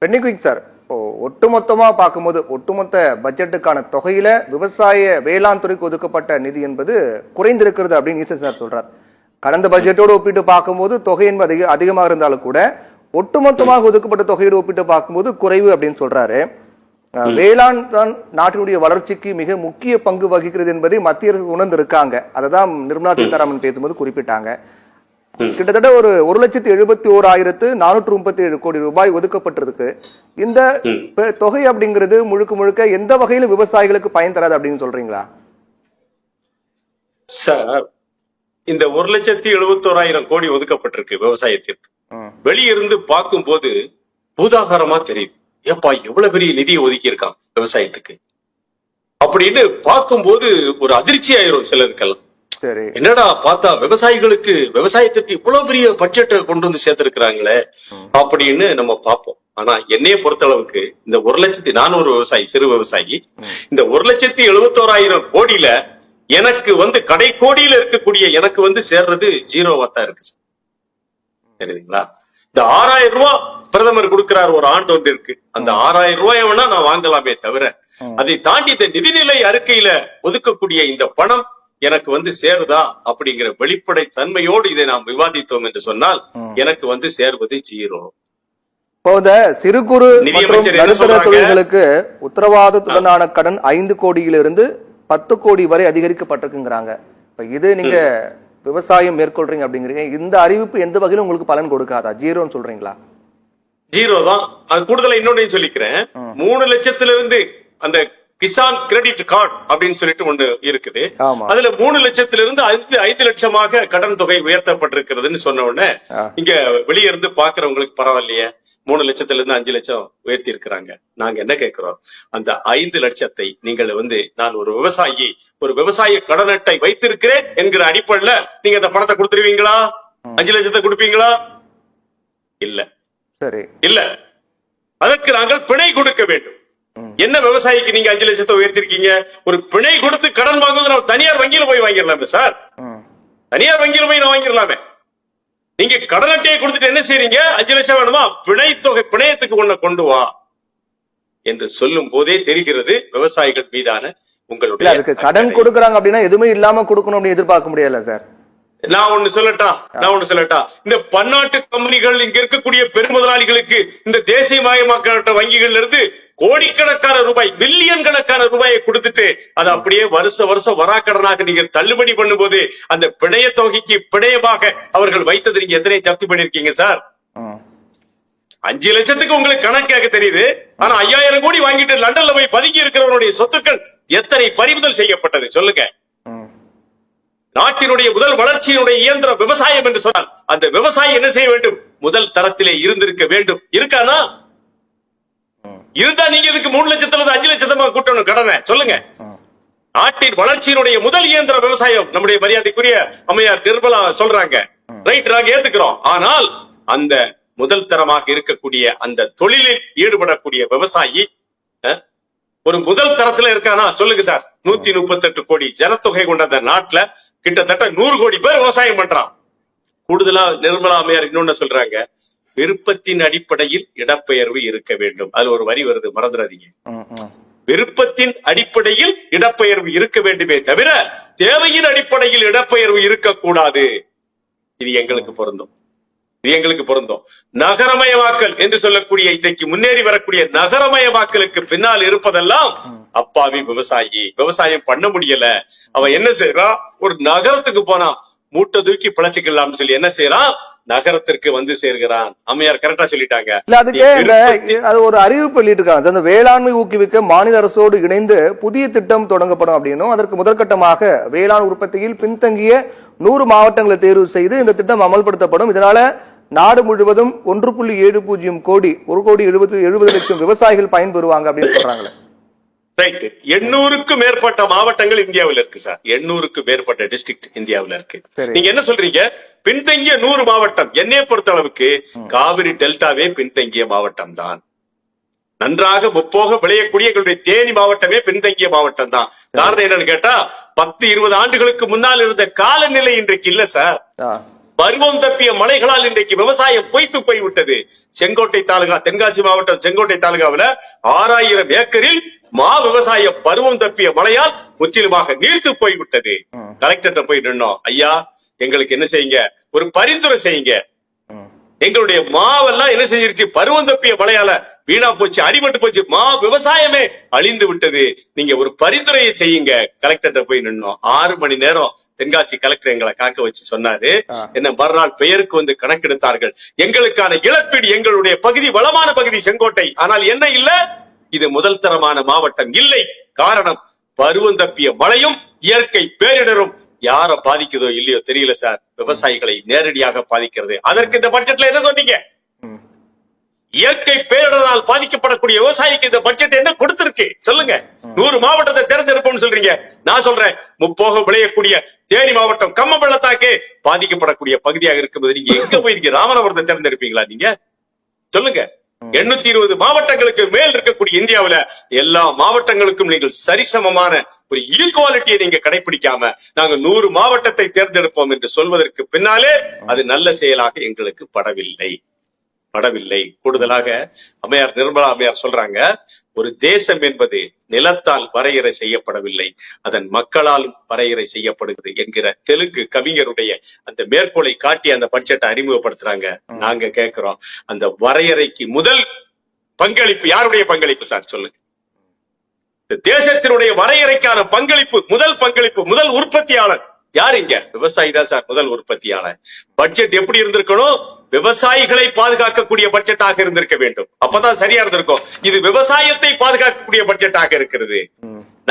Pennycuick sir, ஒட்டுமொத்தமா பார்க்கும்போது ஒட்டுமொத்த பட்ஜெட்டுக்கான தொகையில வேளாண் துறைக்கு ஒதுக்கப்பட்ட நிதி என்பது குறைந்திருக்கிறது அப்படின்னு ஈசன் சார் சொல்றார். கடந்த பட்ஜெட்டோடு ஒப்பிட்டு பார்க்கும்போது தொகை என்பது அதிகமாக இருந்தாலும் கூட ஒட்டுமொத்தமாக ஒதுக்கப்பட்ட தொகையோடு ஒப்பிட்டு பார்க்கும்போது குறைவு அப்படின்னு சொல்றாரு. வேளாண் தான் நாட்டினுடைய வளர்ச்சிக்கு மிக முக்கிய பங்கு வகிக்கிறது என்பதை மத்திய அரசு உணர்ந்து இருக்காங்க. அதை தான் நிர்மலா சீதாராமன் பேசும்போது குறிப்பிட்டாங்க. கிட்டத்தட்ட ஒரு 1,71,437 கோடி ரூபாய் ஒதுக்கப்பட்டிருக்கு. இந்த தொகை அப்படிங்கிறது முழுக்க முழுக்க எந்த வகையில விவசாயிகளுக்கு பயன் தராது அப்படின்னு சொல்றீங்களா சார்? இந்த 1,71,000 கோடி ஒதுக்கப்பட்டிருக்கு விவசாயத்திற்கு. வெளியிருந்து பார்க்கும் போது பூதாகாரமா தெரியுது. ஏப்பா எவ்வளவு பெரிய நிதியை ஒதுக்கி இருக்கான் விவசாயத்துக்கு அப்படின்னு பார்க்கும்போது ஒரு அதிர்ச்சி ஆயிரும் சிலருக்கெல்லாம். என்னடா பார்த்தா விவசாயத்திற்கு இவ்வளவு பெரிய பட்ஜெட்டை கொண்டு வந்து சேர்த்திருக்கிறாங்களே அப்படின்னு நம்ம பார்ப்போம். ஆனா என்னைய பொறுத்தளவுக்கு இந்த 1,00,000 நான் ஒரு விவசாயி, சிறு விவசாயி. இந்த 1,71,000 கோடியில எனக்கு கடை கோடியில இருக்கக்கூடிய எனக்கு சேர்றது ஜீரோவா தான் இருக்கு. சரிங்களா? இந்த 6,000 ரூபாய் பிரதமர் கொடுக்கிறார் ஒரு ஆண்டு ஒன்றிற்கு. அந்த 6,000 ரூபாய் வேணா நான் வாங்கலாமே தவிர அதை தாண்டி இந்த நிதிநிலை அறிக்கையில ஒதுக்கக்கூடிய இந்த பணம் எனக்கு சேருதா அப்படிங்கிற வெளிப்படை தன்மையோடு இதை நாம் விவாதித்தோம் என்று சொன்னால் எனக்கு சேர்வது ஜீரோ. சிறு குறு நடுத்தர தொழில்களுக்கு உத்தரவாதத்துடனான கடன் 5 கோடியிலிருந்து 10 கோடி வரை அதிகரிக்கப்பட்டிருக்குங்கிறாங்க. இது நீங்க விவசாயம் மேற்கொள்றீங்க அப்படிங்கிறீங்க. இந்த அறிவிப்பு எந்த வகையிலும் உங்களுக்கு பலன் கொடுக்காதா? ஜீரோன்னு சொல்றீங்களா? ஜீரோ தான். அது கூடுதலா இன்னொன்னு சொல்லிக்கிறேன். 3 லட்சத்திலிருந்து அந்த கிசான் கிரெடிட் கார்டு அப்படின்னு சொல்லிட்டு ஒண்ணு இருக்குது. அதுல 3 லட்சத்திலிருந்து 5 லட்சமாக கடன் தொகை உயர்த்தப்பட்டிருக்கிறதுன்னு சொன்ன உடனே இங்க வெளியே இருந்து பாக்குறவங்களுக்கு பரவாயில்லையே, 3 லட்சத்திலிருந்து 5 லட்சம் உயர்த்தி இருக்கிறாங்க. நாங்க என்ன கேட்கிறோம், அந்த 5 லட்சத்தை நீங்கள் நான் ஒரு விவசாய கடன் அட்டை வைத்திருக்கிறேன் என்கிற அடிப்படையில நீங்க அந்த பணத்தை கொடுத்துருவீங்களா? 5 லட்சத்தை கொடுப்பீங்களா? இல்ல. சரி, இல்ல. அதற்கு நாங்கள் பிணை கொடுக்க வேண்டும். என்ன விவசாயிக்கு நீங்க 5 லட்சத்தை உயர்த்திருக்கீங்க? ஒரு பிணை கொடுத்து கடன் வாங்குவது நம்ம தனியார் வங்கியில போய் வாங்கிடலாமே சார். தனியார் வங்கியில போய் நான் வாங்கிடலாமே. நீங்க கடன் அட்டையை கொடுத்துட்டு என்ன செய்றீங்க? 5 லட்சம் வேணுமா? பிணையத்துக்கு ஒண்ணு கொண்டு வா என்று சொல்லும் போதே தெரிகிறது விவசாயிகள் மீதான உங்களுடைய. அதுக்கு கடன் கொடுக்கறாங்க அப்படின்னா எதுவுமே இல்லாம கொடுக்கணும் அப்படின்னு எதிர்பார்க்க முடியல சார். நான் ஒண்ணு சொல்லட்டா, இந்த பன்னாட்டு கம்பெனிகள் இங்க இருக்கக்கூடிய பெருமுதலாளிகளுக்கு இந்த தேசியமயமாக்கப்பட்ட வங்கிகள்ல இருந்து கோடிக்கணக்கான ரூபாய், மில்லியன் கணக்கான ரூபாயை கொடுத்துட்டு அதை அப்படியே வருஷம் வராக்கடனாக நீங்க தள்ளுபடி பண்ணும் போது அந்த பிணைய தொகைக்கு பிணையமாக அவர்கள் வைத்தது நீங்க எத்தனை ஜப்தி பண்ணிருக்கீங்க சார்? 5 லட்சத்துக்கு உங்களுக்கு கணக்காக தெரியுது. ஆனா 5,000 கோடி வாங்கிட்டு லண்டன்ல போய் பதுக்கி இருக்கிறவனுடைய சொத்துக்கள் எத்தனை பறிமுதல் செய்யப்பட்டது சொல்லுங்க. நாட்டினுடைய முதல் வளர்ச்சியினுடைய இயந்திரம் விவசாயம் என்று சொன்னால் அந்த விவசாயி என்ன செய்ய வேண்டும்? முதல் தரத்திலே இருந்திருக்க வேண்டும். இருக்கானா? இருந்தா நீங்க இதுக்கு 3 லட்சத்துல 5 லட்சத்தமா கூட்டணும் கடனை சொல்லுங்க. நாட்டின் வளர்ச்சியினுடைய முதல் இயந்திரம் விவசாயம். நம்முடைய மரியாதைக்குரிய அம்மையார் நிர்மலா சொல்றாங்க. ரைட், நாங்க ஏத்துக்கிறோம். ஆனால் அந்த முதல் தரமாக இருக்கக்கூடிய அந்த தொழிலில் ஈடுபடக்கூடிய விவசாயி ஒரு முதல் தரத்துல இருக்கானா சொல்லுங்க சார். 138 கோடி ஜனத்தொகை கொண்ட அந்த நாட்டுல கிட்டத்தட்ட 100 கோடி பேர் விவசாயம் பண்றான். கூடுதலா நிர்மலா அம்மையார் இன்னொன்னு சொல்றாங்க, விருப்பத்தின் அடிப்படையில் இடப்பெயர்வு இருக்க வேண்டும். அதுல ஒரு வரி வருது, மறந்துடாதீங்க. விருப்பத்தின் அடிப்படையில் இடப்பெயர்வு இருக்க வேண்டுமே தவிர தேவையின் அடிப்படையில் இடப்பெயர்வு இருக்கக்கூடாது. இது எங்களுக்கு பொருந்தும். நகரமயமாக்கல் என்று சொல்லக்கூடிய இன்றைக்கு முன்னேறி வரக்கூடிய நகரமயமாக்கலுக்கு பின்னால் இருப்பதெல்லாம் அப்பாவி விவசாயம் பண்ண முடியல. அவன் என்ன செய்யறான்? ஒரு நகரத்துக்கு போனா மூட்டை தூக்கி பிழைச்சிக்கலாம்னு சொல்லி என்ன செய்யறான்? நகரத்திற்கு சேர்கிறான். அம்மையார் கரெக்டா சொல்லிட்டாங்க. அது ஒரு அறிவிப்பு வெளியிட்டிருக்காங்க. அந்த வேளாண்மை ஊக்குவிக்க மாநில அரசோடு இணைந்து புதிய திட்டம் தொடங்கப்படும் அப்படின்னும், அதற்கு முதற்கட்டமாக வேளாண் உற்பத்தியில் பின்தங்கிய 100 மாவட்டங்களை தேர்வு செய்து இந்த திட்டம் அமல்படுத்தப்படும். இதனால நாடு முழுவதும் 1.70 கோடி 1,70 லட்சம் விவசாயிகள் பயன்பெறுவாங்க அப்படின்னு சொல்றாங்களே. ரைட். 800க்கும் மேற்பட்ட மாவட்டங்கள் இந்தியாவில் இருக்கு சார். 800க்கும் மேற்பட்ட டிஸ்ட்ரிக்ட் இந்தியாவில் இருக்கு. நீங்க என்ன சொல்றீங்க? பின்தங்கிய 100 மாவட்டம். என்னைய பொறுத்த அளவுக்கு காவிரி டெல்டாவே பின்தங்கிய மாவட்டம் தான். நன்றாக முப்போக விளையக்கூடிய எங்களுடைய தேனி மாவட்டமே பின்தங்கிய மாவட்டம் தான். காரணம் என்னன்னு கேட்டா 10-20 ஆண்டுகளுக்கு முன்னால் இருந்த காலநிலை இன்றைக்கு இல்ல சார். பருவம் தப்பிய மழைகளால் இன்றைக்கு விவசாயம் பொய்த்து போய்விட்டது. செங்கோட்டை தாலுகா, தென்காசி மாவட்டம் செங்கோட்டை தாலுகாவில் 6000 ஏக்கரில் மா விவசாயம் பருவம் தப்பிய மழையால் முற்றிலுமாக நீர்த்து போய்விட்டது. கலெக்டர் போய் நின்னோம், ஐயா எங்களுக்கு என்ன செய்யுங்க, ஒரு பரிந்துரை செய்யுங்க. எங்களுடைய மாவெல்லாம் என்ன செஞ்சிருச்சு, பருவம் தப்பிய மழையால வீணா போச்சு, அடிபட்டு போச்சு, மா விவசாயமே அழிந்து விட்டது, நீங்க ஒரு பரிந்துரையை செய்யுங்க. கலெக்டர் போய் நின்னோம். 6 மணி நேரம் தென்காசி கலெக்டர் எங்களை காக்க வச்சு சொன்னாரு. என்ன மறுநாள் பெயருக்கு வந்து கணக்கெடுத்தார்கள். எங்களுக்கான இழப்பீடு, எங்களுடைய பகுதி வளமான பகுதி செங்கோட்டை, ஆனால் என்ன இல்ல, இது முதல் தரமான மாவட்டம் இல்லை. காரணம் பருவம் தப்பிய மழையும் இயற்கை பேரிடரும் யார பாதிக்குதோ இல்லையோ தெரியல சார், விவசாயிகளை நேரடியாக பாதிக்கிறது. அதற்கு இந்த பட்ஜெட்ல என்ன சொன்னீங்க? இயற்கை பேரிடரால் பாதிக்கப்படக்கூடிய விவசாயிக்கு இந்த பட்ஜெட் என்ன கொடுத்திருக்கு சொல்லுங்க. 100 மாவட்டத்தை தேர்ந்தெடுப்போம்னு சொல்றீங்க. நான் சொல்றேன், முப்போக விளையக்கூடிய தேனி மாவட்டம் கம்ம வெள்ளத்தாக்கு பாதிக்கப்படக்கூடிய பகுதியாக இருக்கும்போது நீங்க எங்க போயிருக்கீங்க? ராமநாதபுரத்தை தேர்ந்தெடுப்பீங்களா நீங்க? சொல்லுங்க. 820 மாவட்டங்களுக்கு மேல் இருக்கக்கூடிய இந்தியாவுல எல்லா மாவட்டங்களுக்கும் நீங்கள் சரிசமமான ஒரு ஈக்குவாலிட்டியை நீங்க கடைபிடிக்காம நாங்க 100 மாவட்டத்தை தேர்ந்தெடுப்போம் என்று சொல்வதற்கு பின்னாலே அது நல்ல செயலாக எங்களுக்கு படவில்லை. கூடுதலாக அம்மையார் நிர்மலா அம்மையார் சொல்றாங்க, ஒரு தேசம் என்பது நிலத்தால் வரையறை செய்யப்படவில்லை, அதன் மக்களாலும் வரையறை செய்யப்படுகிறது என்கிற தெலுங்கு கவிஞருடைய அந்த மேற்கோளை காட்டி அந்த பட்ஜெட்டை அறிமுகப்படுத்துறாங்க. நாங்க கேட்கிறோம், அந்த வரையறைக்கு முதல் பங்களிப்பு யாருடைய பங்களிப்பு சார் சொல்லுங்க? தேசத்தினுடைய வரையறைக்கான பங்களிப்பு, முதல் உற்பத்தியாளர் யார்? இங்க விவசாயி தான் சார் முதல் உற்பத்தியாளர். பட்ஜெட் எப்படி இருந்திருக்கணும்? விவசாயிகளை பாதுகாக்கக்கூடிய பட்ஜெட்டாக இருந்திருக்க வேண்டும். அப்பதான் சரியா இருந்திருக்கும். இது விவசாயத்தை பாதுகாக்கக்கூடிய பட்ஜெட்டாக இருக்கிறது.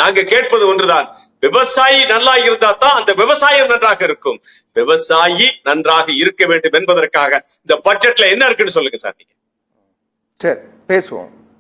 நாங்க கேட்பது ஒன்றுதான், விவசாயி நல்லா இருந்தா தான் அந்த விவசாயம் நன்றாக இருக்கும். விவசாயி நன்றாக இருக்க வேண்டும் என்பதற்காக இந்த பட்ஜெட்ல என்ன இருக்குன்னு சொல்லுங்க சார் நீங்க. சரி, பேசுவோம்.